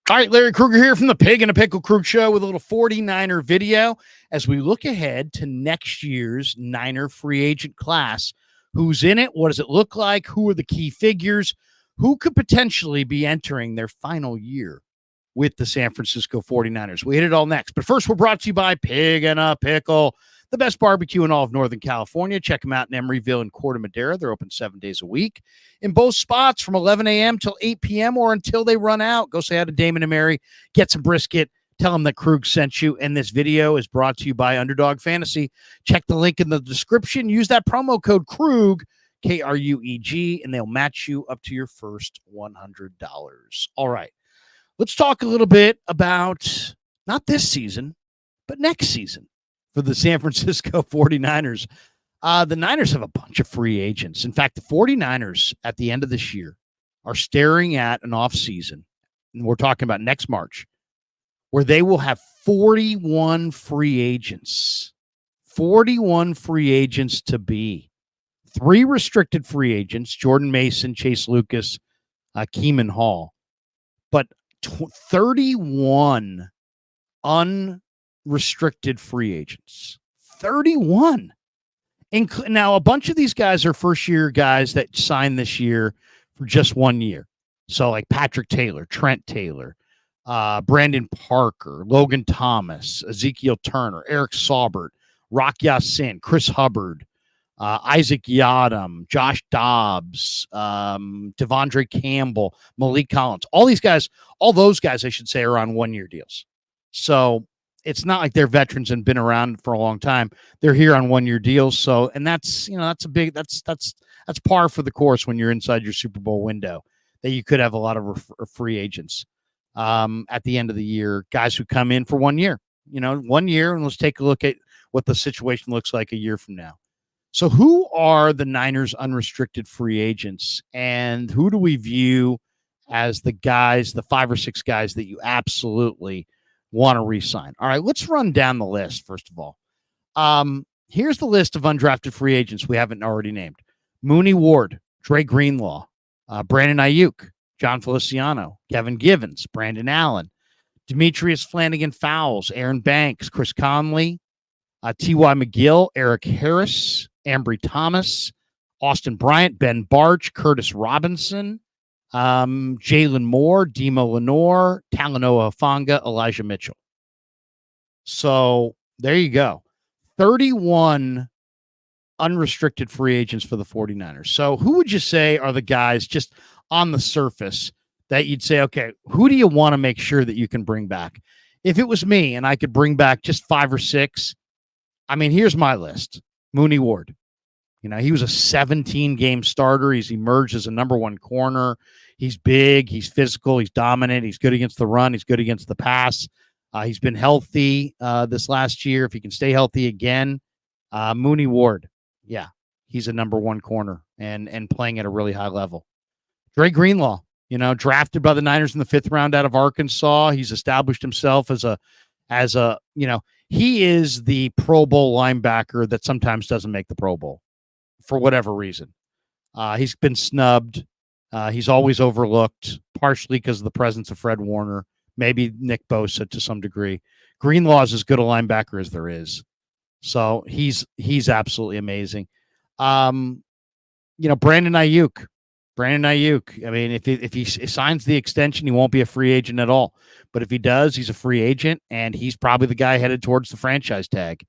All right, Larry Krueger here from the Pig and a Pickle Krug Show with a little 49er video as we look ahead to next year's Niner free agent class. Who's in it? What does it look like? Who are the key figures? Who could potentially be entering their final year with the San Francisco 49ers? We hit it all next. But first, we're brought to you by Pig and a Pickle, the best barbecue in all of Northern California. Check them out in Emeryville and Corte Madera. They're open 7 days a week in both spots from 11 a.m. till 8 p.m. or until they run out. Go say hi to Damon and Mary. Get some brisket. Tell them that Krug sent you. And this video is brought to you by Underdog Fantasy. Check the link in the description. Use that promo code Krug, K-R-U-E-G, and they'll match you up to your first $100. All right. Let's talk a little bit about not this season, but next season for the San Francisco 49ers. The Niners have a bunch of free agents. In fact, the 49ers at the end of this year are staring at an offseason, and we're talking about next March, where they will have 41 free agents. 41 free agents to be. 3 restricted free agents, Jordan Mason, Chase Lucas, Keeman Hall. But 31 unrestricted free agents. 31. Now, a bunch of these guys are first-year guys that signed this year for just 1 year. So, like Patrick Taylor, Trent Taylor, Brandon Parker, Logan Thomas, Ezekiel Turner, Eric Saubert, Rock Ya-Sin, Chris Hubbard, Isaac Yiadom, Josh Dobbs, Devondre Campbell, Malik Collins. All those guys, I should say, are on 1-year deals. So it's not like they're veterans and been around for a long time. They're here on 1-year deals. So, and that's par for the course when you're inside your Super Bowl window, that you could have a lot of free agents at the end of the year, guys who come in for 1 year, 1 year. And let's take a look at what the situation looks like a year from now. So who are the Niners unrestricted free agents, and who do we view as the guys, the 5 or 6 guys that you absolutely want to re-sign? All right, let's run down the list, first of all. Here's the list of undrafted free agents we haven't already named. Mooney Ward, Dre Greenlaw, Brandon Ayuk, John Feliciano, Kevin Givens, Brandon Allen, Demetrius Flanagan-Fowles, Aaron Banks, Chris Conley, T.Y. McGill, Eric Harris, Ambry Thomas, Austin Bryant, Ben Barch, Curtis Robinson, Jalen Moore, Demo Lenore, Talanoa Hufanga, Elijah Mitchell. So there you go. 31 unrestricted free agents for the 49ers. So who would you say are the guys just on the surface that you'd say, okay, who do you want to make sure that you can bring back? If it was me and I could bring back just 5 or 6, I mean, here's my list. Mooney Ward. He was a 17-game starter. He's emerged as a number 1 corner. He's big. He's physical. He's dominant. He's good against the run. He's good against the pass. He's been healthy this last year. If he can stay healthy again, Mooney Ward, yeah, he's a number 1 corner and playing at a really high level. Dre Greenlaw, drafted by the Niners in the 5th round out of Arkansas. He's established himself as a he is the Pro Bowl linebacker that sometimes doesn't make the Pro Bowl for whatever reason. He's been snubbed. He's always overlooked, partially because of the presence of Fred Warner, maybe Nick Bosa to some degree. Greenlaw is as good a linebacker as there is. So he's absolutely amazing. Brandon Ayuk. I mean, if he signs the extension, he won't be a free agent at all. But if he does, he's a free agent, and he's probably the guy headed towards the franchise tag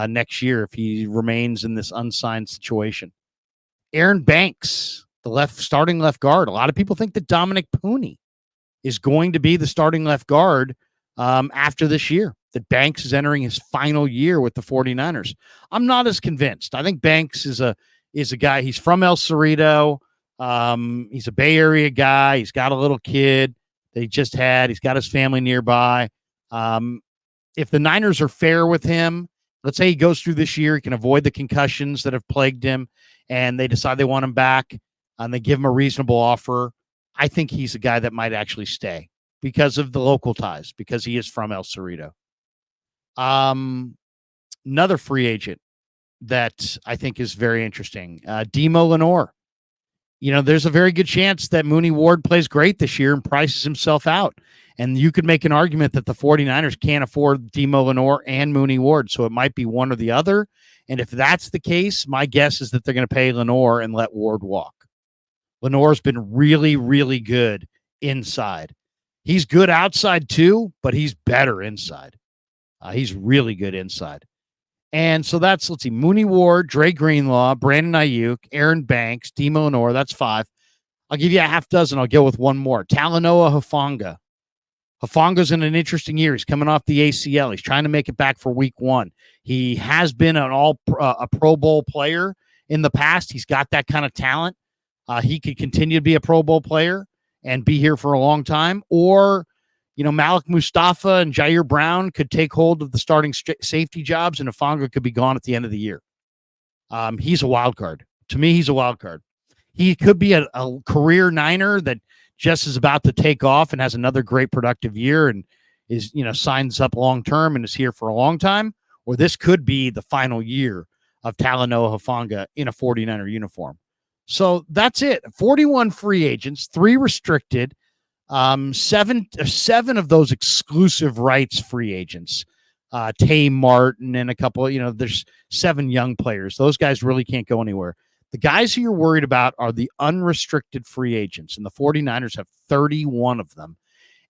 next year if he remains in this unsigned situation. Aaron Banks, the starting left guard. A lot of people think that Dominic Pooney is going to be the starting left guard after this year, that Banks is entering his final year with the 49ers. I'm not as convinced. I think Banks is a guy. He's from El Cerrito. He's a Bay Area guy. He's got a little kid that he just had. He's got his family nearby. If the Niners are fair with him, let's say he goes through this year, he can avoid the concussions that have plagued him, and they decide they want him back, and they give him a reasonable offer, I think he's a guy that might actually stay because of the local ties, because he is from El Cerrito. Another free agent that I think is very interesting, Demo Lenore. There's a very good chance that Mooney Ward plays great this year and prices himself out. And you could make an argument that the 49ers can't afford Demo Lenore and Mooney Ward. So it might be one or the other. And if that's the case, my guess is that they're going to pay Lenore and let Ward walk. Lenore's been really, really good inside. He's good outside too, but he's better inside. He's really good inside. And so that's, let's see, Mooney Ward, Dre Greenlaw, Brandon Ayuk, Aaron Banks, Demo Lenore. That's 5. I'll give you a half dozen. I'll go with one more. Talanoa Hufanga. Hufanga's in an interesting year. He's coming off the ACL. He's trying to make it back for week 1. He has been a Pro Bowl player in the past. He's got that kind of talent. He could continue to be a Pro Bowl player and be here for a long time. Or, Malik Mustafa and Jair Brown could take hold of the starting safety jobs, and Hufanga could be gone at the end of the year. He's a wild card. To me, he's a wild card. He could be a career Niner that just is about to take off and has another great productive year and is, signs up long-term and is here for a long time. Or this could be the final year of Talanoa Hufanga in a 49er uniform. So that's it. 41 free agents, 3 restricted, 7 of those exclusive rights free agents. Tay Martin and a couple, there's 7 young players. Those guys really can't go anywhere. The guys who you're worried about are the unrestricted free agents, and the 49ers have 31 of them.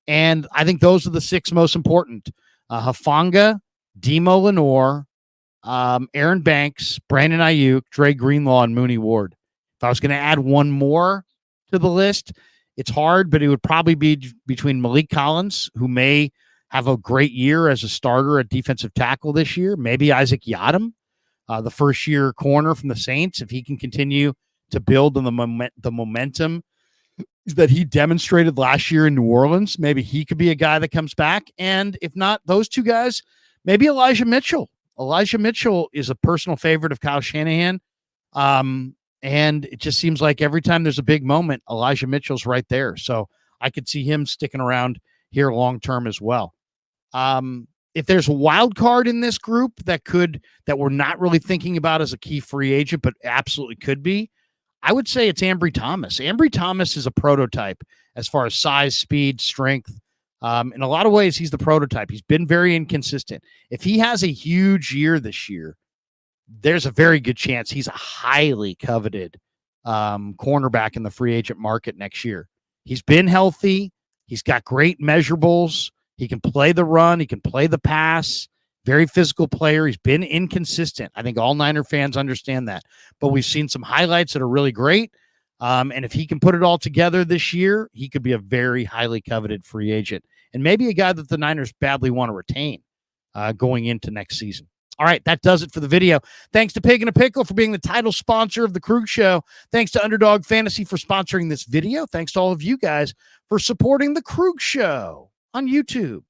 And I think those are the 6 most important. Hufanga, Demo Lenore, Aaron Banks, Brandon Ayuk, Dre Greenlaw, and Mooney Ward. If I was going to add one more to the list, it's hard, but it would probably be between Malik Collins, who may have a great year as a starter at defensive tackle this year, maybe Isaac Yiadom, the first-year corner from the Saints, if he can continue to build on the momentum that he demonstrated last year in New Orleans, maybe he could be a guy that comes back. And if not those 2 guys, maybe Elijah Mitchell. Elijah Mitchell is a personal favorite of Kyle Shanahan. And it just seems like every time there's a big moment, Elijah Mitchell's right there. So I could see him sticking around here long-term as well. If there's a wild card in this group that we're not really thinking about as a key free agent, but absolutely could be, I would say it's Ambry Thomas. Ambry Thomas is a prototype as far as size, speed, strength. In a lot of ways, he's the prototype. He's been very inconsistent. If he has a huge year this year, there's a very good chance he's a highly coveted cornerback in the free agent market next year. He's been healthy. He's got great measurables. He can play the run. He can play the pass. Very physical player. He's been inconsistent. I think all Niner fans understand that. But we've seen some highlights that are really great. And if he can put it all together this year, he could be a very highly coveted free agent. And maybe a guy that the Niners badly want to retain going into next season. All right, that does it for the video. Thanks to Pig and a Pickle for being the title sponsor of the Krug Show. Thanks to Underdog Fantasy for sponsoring this video. Thanks to all of you guys for supporting the Krug Show on YouTube.